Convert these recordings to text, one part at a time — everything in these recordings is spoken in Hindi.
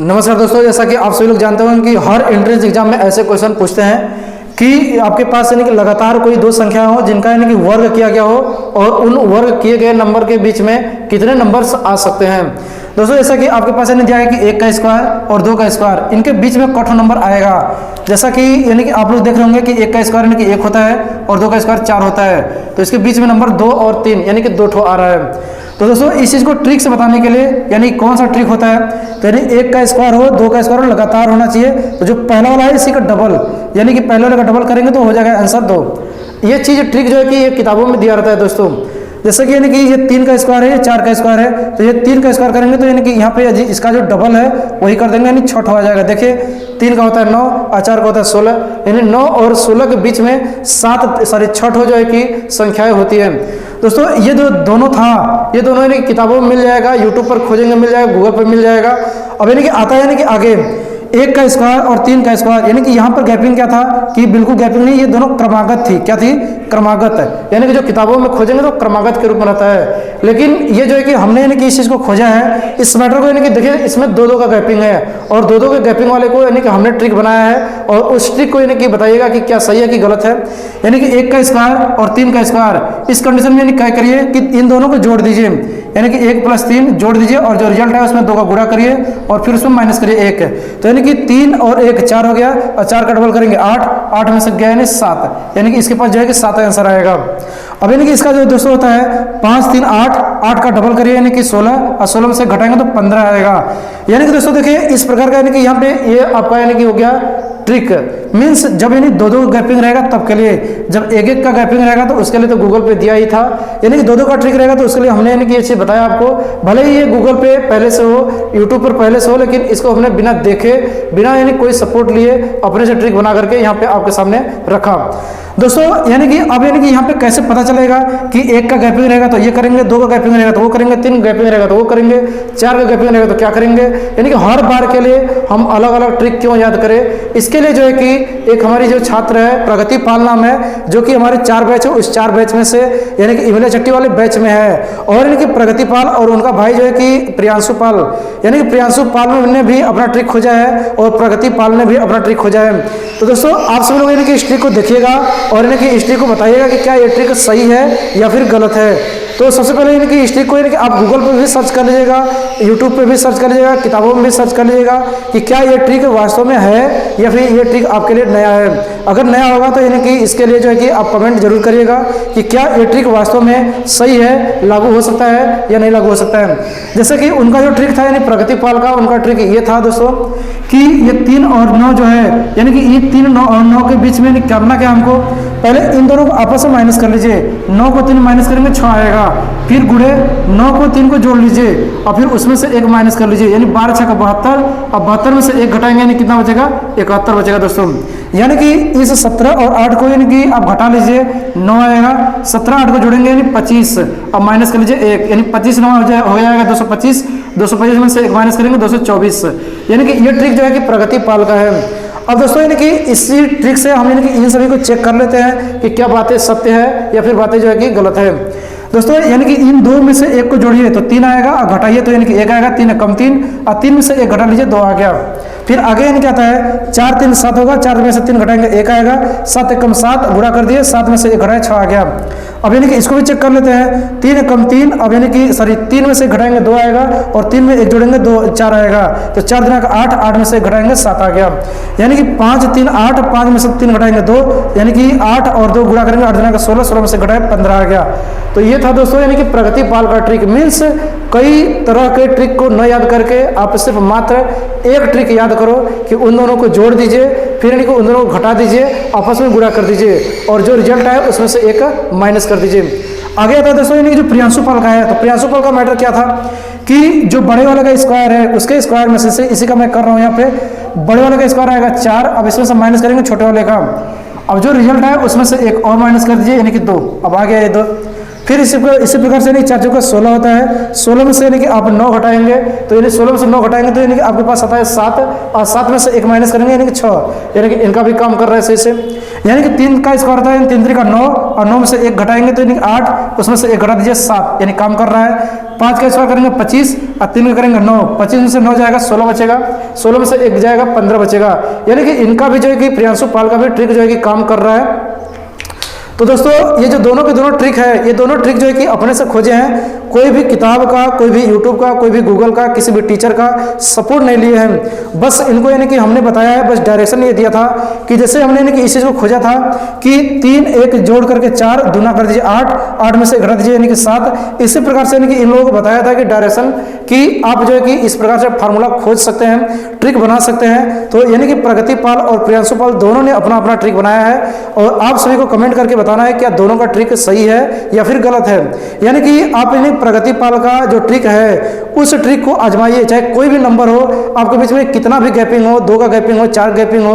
नमस्कार दोस्तों, जैसा कि आप सभी लोग जानते होंगे कि हर एंट्रेंस एग्जाम में ऐसे क्वेश्चन पूछते हैं कि आपके पास यानी कि लगातार कोई दो संख्या हो जिनका यानी कि वर्ग किया गया हो और उन वर्ग किए गए नंबर के बीच में कितने नंबर्स आ सकते हैं। दोस्तों जैसा कि आपके पास यानी दिया है कि 1 का स्क्वायर और 2 का स्क्वायर, इनके बीच में कौन नंबर आएगा। जैसा कि यानी कि आप लोग देख रहे होंगे कि 1 का स्क्वायर यानी कि 1 होता है और 2 का स्क्वायर 4 होता है, तो इसके बीच में नंबर 2 और 3 यानी कि 2 ठो आ रहा है। तो दोस्तों इस चीज़ को ट्रिक से बताने के लिए यानी कौन सा ट्रिक होता है, तो यानी 1 का स्क्वायर हो 2 का स्क्वायर हो लगातार होना चाहिए, तो जो पहला वाला है इसी का डबल यानी कि पहले वाले का डबल करेंगे तो हो जाएगा आंसर 2। ये चीज़ ट्रिक जो है कि ये किताबों में दिया रहता है दोस्तों। जैसे कि यानी कि ये 3 का स्क्वायर है, ये 4 का स्क्वायर है, तो ये 3 का स्क्वायर करेंगे तो यानी कि यहाँ पे इसका जो डबल है वही कर देंगे यानी 6 हो जाएगा। देखिए 3 का होता है 9 और 4 का होता है 16, यानी 9 और 16 के बीच में 6 जो है कि संख्याएं होती है। दोस्तों ये जो दोनों था, ये दोनों यानी किताबों में मिल जाएगा, यूट्यूब पर खोजेंगे मिल जाएगा, गूगल पर मिल जाएगा। अब यानी कि आता है यानी कि आगे 1 का स्क्वायर और 3 का स्क्वायर, यानी कि यहाँ पर गैपिंग क्या था कि बिल्कुल गैपिंग नहीं, ये दोनों क्रमागत थी। क्या थी? क्रमागत है, यानी कि जो किताबों में खोजेंगे तो क्रमागत के रूप में रहता है। लेकिन ये जो है कि हमने यानी कि इस चीज़ को खोजा है, इस मैटर को यानी कि देखिए इसमें 2-2 का गैपिंग है और 2-2 के गैपिंग वाले को यानी कि हमने ट्रिक बनाया है और उस ट्रिक को यानी कि बताइएगा कि क्या सही है कि गलत है। यानी कि 1 का स्क्वायर और 3 का स्क्वायर, इस कंडीशन में यानी क्या करिए कि इन दोनों को जोड़ दीजिए, यानी कि 1 + 3 जोड़ दीजिए और जो रिजल्ट है उसमें 2 का गुणा करिए और फिर उसमें माइनस करिए 1, तो यानी कि 3 और 1 4 हो गया और 4 का डबल करेंगे 8, 8 में से गया यानी 7, यानी कि इसके पास जो है कि 7 आंसर आएगा। अब यानी कि इसका जो दोस्तों होता है 5 3 8, 8 का डबल करिए यानी कि 16 और 16 में से घटाएंगे तो 15 आएगा। यानी कि दोस्तों देखिए इस प्रकार का यानी कि यहाँ पे ये आपका यानी कि हो गया ट्रिक। मीन्स जब यानी 2-2 गैपिंग रहेगा तब के लिए, जब 1-1 का गैपिंग रहेगा तो उसके लिए तो गूगल पे दिया ही था, यानी कि 2-2 का ट्रिक रहेगा तो उसके लिए हमने यानी कि ये चीज़ बताया आपको। भले ही ये गूगल पे पहले से हो, यूट्यूब पर पहले से हो, लेकिन इसको हमने बिना देखे, बिना यानी कोई सपोर्ट लिए अपने से ट्रिक बना करके यहाँ पे आपके सामने रखा। दोस्तों यानी कि अब यानी कि यहाँ पे कैसे पता चलेगा कि 1 का गैपिंग रहेगा तो ये करेंगे, 2 का गैपिंग रहेगा तो वो करेंगे, 3 का गैपिंग रहेगा तो वो करेंगे, 4 का गैपिंग रहेगा तो क्या करेंगे। यानी कि हर बार के लिए हम अलग अलग ट्रिक क्यों याद करें। इसके लिए जो है कि एक हमारी जो छात्र है प्रगति पाल नाम है, जो कि हमारे 4 बैच है, उस 4 बैच में से यानी कि इमला चट्टी वाले बैच में है। और यानी कि प्रगति पाल और उनका भाई जो है कि प्रियांशु पाल, यानी कि प्रियांशु पाल ने भी अपना ट्रिक खोजा है और प्रगति पाल ने भी अपना ट्रिक खोजा है। तो दोस्तों आप सब लोग यानी कि इस ट्रिक को देखिएगा और यानी कि इस ट्रिक को बताइएगा कि क्या ये ट्रिक सही है या फिर गलत है। तो सबसे पहले यानी कि इस ट्रिक को यानी कि आप गूगल पर भी सर्च कर लीजिएगा, यूट्यूब पे भी सर्च कर लीजिएगा, किताबों में भी सर्च कर लीजिएगा कि क्या ये ट्रिक वास्तव में है या फिर ये ट्रिक आपके लिए नया है। अगर नया होगा तो यानी कि इसके लिए जो है कि आप कमेंट जरूर करिएगा कि क्या ये ट्रिक वास्तव में सही है, लागू हो सकता है या नहीं लागू हो सकता है। जैसे कि उनका जो ट्रिक था यानी प्रगति पाल का, उनका ट्रिक ये था दोस्तों कि ये 3 और 9 जो है, यानी कि ये 3 और 9 के बीच में करना क्या, हमको पहले इन दोनों को आपस में माइनस कर लीजिए। 9 को 3 माइनस करेंगे 6 आएगा, फिर गुणे 9 को 3 को जोड़ लीजिए और फिर उसमें से 1 माइनस कर लीजिए, यानी 12 6 का 72 और 72 में से 1 घटाएंगे यानी कितना बचेगा, 71 बचेगा दोस्तों। यानी कि इस 17 और 8 को यानी कि आप घटा लीजिए 9 आएगा, 17 8 को जोड़ेंगे यानी 25 और माइनस कर लीजिए 1, यानी 25 9 हो जाएगा 225, 225 में से 1 माइनस करेंगे 224, यानी कि ये ट्रिक जो है कि प्रगति पाल का है। अब दोस्तों यानी कि इसी ट्रिक से हम यानी कि इन सभी को चेक कर लेते हैं कि क्या बातें सत्य है या फिर बातें जो है कि गलत है। दोस्तों यानी कि इन 2 में से 1 को जोड़िए तो 3 आएगा और घटाइए तो यानी कि 1 आएगा, 3 कम 3 और 3 में से 1 घटा लीजिए 2 आ गया। फिर आगे यानी क्या आता है 4 3 7 होगा, 4 में से 3 घटाएंगे 1 आएगा, 7 कम 7 गुणा कर दिए, 7 में से 1 घटाए 6 आ गया। अब यानी कि इसको भी चेक कर लेते हैं, 3 कम 3, अब यानी कि 3 में से घटाएंगे 2 आएगा और 3 में 1 जोड़ेंगे 2 4 आएगा, तो 4 दिना 8, 8 में से 1 घटाएंगे 7 आ गया। यानी कि 5 3 8, 5 में से 3 घटाएंगे 2, यानी कि 8 और 2 गुणा करेंगे 8 दिना 16, 16 में से घटाए 15 आ गया। तो ये था दोस्तों यानी कि प्रगति पाल का ट्रिक। मीन्स कई तरह के ट्रिक को न याद करके आप सिर्फ मात्र एक ट्रिक याद करो कि उन दोनों को जोड़ दीजिए, फिर यानी कि उन दोनों को घटा दीजिए, आपस में गुणा कर दीजिए और जो रिजल्ट आए उसमें से 1 माइनस कर दीजिए। आगे आता है दोस्तों यानी कि जो प्रियांशु पाल का है, तो प्रियांशु पाल का मैटर क्या था कि जो बड़े वाले का स्क्वायर है उसके स्क्वायर में से इसी का मैं कर रहा हूँ यहाँ पे, बड़े वाले का स्क्वायर आएगा 4, अब इसमें से माइनस करेंगे छोटे वाले का, अब जो रिजल्ट है उसमें से 1 और माइनस कर दीजिए यानी कि 2, अब आ गया ये 2। फिर इसी प्रकार से यानी 4 चौका 16 होता है, 16 में से यानी कि आप 9 घटाएंगे तो यानी 16 में से 9 घटाएंगे तो यानी कि आपके पास आता है 7 और 7 में से 1 माइनस करेंगे यानी कि 6, यानी कि इनका भी काम कर रहा है सही से। यानी कि 3 का स्क्वायर होता है 3 3 का 9 और 9 में से 1 घटाएंगे तो यानी 8, उसमें से 1 घटा दीजिए 7, यानी काम कर रहा है। 5 का स्क्वायर करेंगे 25 और 3 का करेंगे 9, 25 में से 9 जाएगा 16 बचेगा, 16 में से 1 जाएगा, 15 बचेगा। यानी कि इनका भी जो है कि प्रियांशु पाल का भी ट्रिक जो है कि काम कर रहा है। तो दोस्तों ये जो दोनों के दोनों ट्रिक है, ये दोनों ट्रिक जो है कि अपने से खोजे हैं, कोई भी किताब का, कोई भी यूट्यूब का, कोई भी गूगल का, किसी भी टीचर का सपोर्ट नहीं लिए हैं। बस इनको यानी कि हमने बताया है, बस डायरेक्शन ये दिया था कि जैसे हमने यानी कि इस चीज़ को खोजा था कि 3 1 जोड़ करके 4 दूना कर दीजिए 8, 8 में से घटा दीजिए यानी कि 7। इसी प्रकार से यानी कि इन लोगों को बताया था कि डायरेक्शन कि आप जो है कि इस प्रकार से फार्मूला खोज सकते हैं, ट्रिक बना सकते हैं। तो यानी कि प्रगति पाल और प्रियांशु पाल दोनों ने अपना अपना ट्रिक बनाया है और आप सभी को कमेंट करके बताना है क्या दोनों का ट्रिक सही है या फिर गलत है। यानी कि आप यानी प्रगति पाल का जो ट्रिक है उस ट्रिक को आजमाइए, चाहे कोई भी नंबर हो, आपके बीच में कितना भी गैपिंग हो, 2 का गैपिंग हो, 4 गैपिंग हो,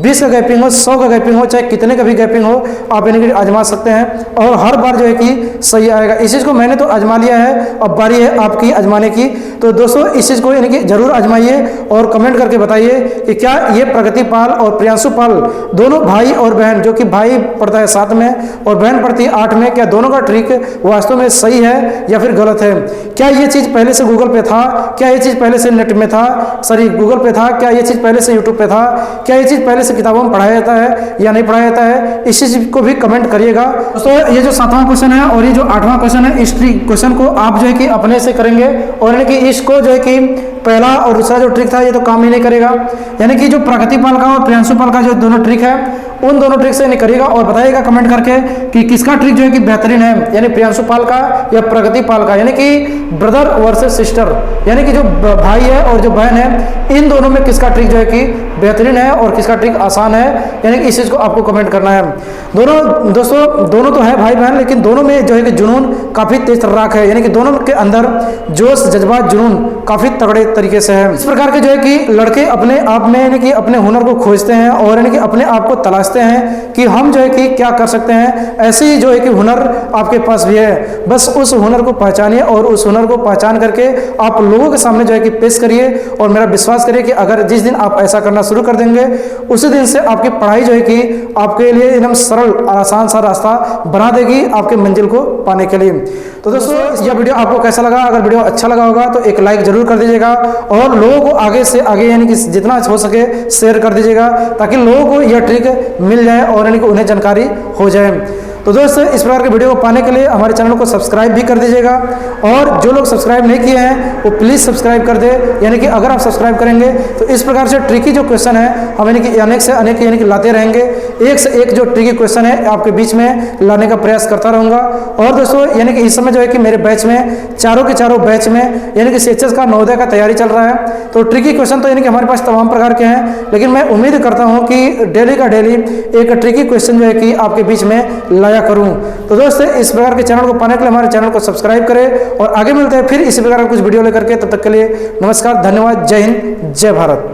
20 का गैपिंग हो, 100 का गैपिंग हो, चाहे कितने का भी गैपिंग हो, आप यानी कि आजमा सकते हैं और हर बार जो है कि सही आएगा। इस चीज़ को मैंने तो आजमा लिया है, अब बारी है आपकी आजमाने की। तो दोस्तों इस चीज़ को यानी कि जरूर आजमाइए और कमेंट करके बताइए कि क्या ये प्रगति पाल और प्रियांशु पाल दोनों भाई और बहन, जो कि भाई पढ़ता है 7 में और बहन पढ़ती है 8 में, क्या दोनों का ट्रिक वास्तव में सही है या फिर गलत है? क्या ये चीज़ पहले से गूगल पे था? क्या ये चीज़ पहले से नेट में था, सॉरी गूगल पे था? क्या ये चीज़ पहले से यूट्यूब पे था? क्या ये चीज़ पहले से किताबों में पढ़ाया जाता है या नहीं पढ़ाया जाता है? इस चीज़ को भी कमेंट करिएगा। दोस्तों ये जो 7वां क्वेश्चन है और ये जो 8वां क्वेश्चन है, इस क्वेश्चन को आप जो है कि अपने से करेंगे और यानी कि इसको जो है कि पहला और दूसरा जो ट्रिक था ये तो काम ही नहीं करेगा। यानी कि जो प्रगति पाल का और प्रियांशु पाल का जो दोनों ट्रिक है उन दोनों ट्रिक से नहीं करिएगा और बताइएगा कमेंट करके कि किसका ट्रिक जो है कि बेहतरीन है, यानी प्रियांशु पाल का या प्रगति पाल का। यानी कि ब्रदर वर्सेस सिस्टर, यानी कि जो भाई है और जो बहन है, इन दोनों में किसका ट्रिक जो है कि बेहतरीन है और किसका ट्रिक आसान है, यानी कि इस चीज़ को आपको कमेंट करना है। दोनों दोस्तों दोनों तो है भाई बहन, लेकिन दोनों में जो है कि जुनून काफ़ी तेज तर्राक है, यानी कि दोनों के अंदर जोश जज्बात जुनून काफ़ी तगड़े तरीके से है। इस प्रकार के जो है कि लड़के अपने आप में यानी कि अपने हुनर को खोजते हैं और यानी कि अपने आप को तलाशते हैं कि हम जो है कि क्या कर सकते हैं। ऐसे ही जो है कि हुनर आपके पास भी है, बस उस हुनर को पहचानिए और उस हुनर को पहचान करके आप लोगों के सामने जो है कि पेश करिए। और मेरा विश्वास करिए कि अगर जिस दिन आप ऐसा करना शुरू कर देंगे उसी दिन से आपकी पढ़ाई जो है कि आपके लिए एकदम सरल आसान सा रास्ता बना देगी आपके मंजिल को पाने के लिए। तो दोस्तों यह वीडियो आपको कैसा लगा? अगर वीडियो अच्छा लगा होगा तो एक लाइक जरूर कर दीजिएगा और लोगों को आगे से आगे यानी कि जितना हो सके शेयर कर दीजिएगा ताकि लोगों को यह ट्रिक मिल जाए और यानी कि उन्हें जानकारी हो जाए। तो दोस्तों इस प्रकार के वीडियो को पाने के लिए हमारे चैनल को सब्सक्राइब भी कर दीजिएगा और जो लोग सब्सक्राइब नहीं किए हैं वो प्लीज़ सब्सक्राइब कर दे। यानी कि अगर आप सब्सक्राइब करेंगे तो इस प्रकार से ट्रिकी जो क्वेश्चन है हम यानी कि अनेक से अनेक यानी कि लाते रहेंगे, एक से एक जो ट्रिकी क्वेश्चन है आपके बीच में लाने का प्रयास करता रहूँगा। और दोस्तों यानी कि इस समय जो है कि मेरे बैच में चारों के चारों बैच में यानी कि CHS का नवोदय का तैयारी चल रहा है। तो ट्रिकी क्वेश्चन तो यानी कि हमारे पास तमाम प्रकार के हैं, लेकिन मैं उम्मीद करता हूँ कि डेली का डेली एक ट्रिकी क्वेश्चन जो है कि आपके बीच में लाया करूं। तो दोस्तों इस प्रकार के चैनल को पाने के लिए हमारे चैनल को सब्सक्राइब करें और आगे मिलते हैं फिर इसी प्रकार का कुछ वीडियो लेकर के। तब तक के लिए नमस्कार, धन्यवाद, जय हिंद, जय भारत।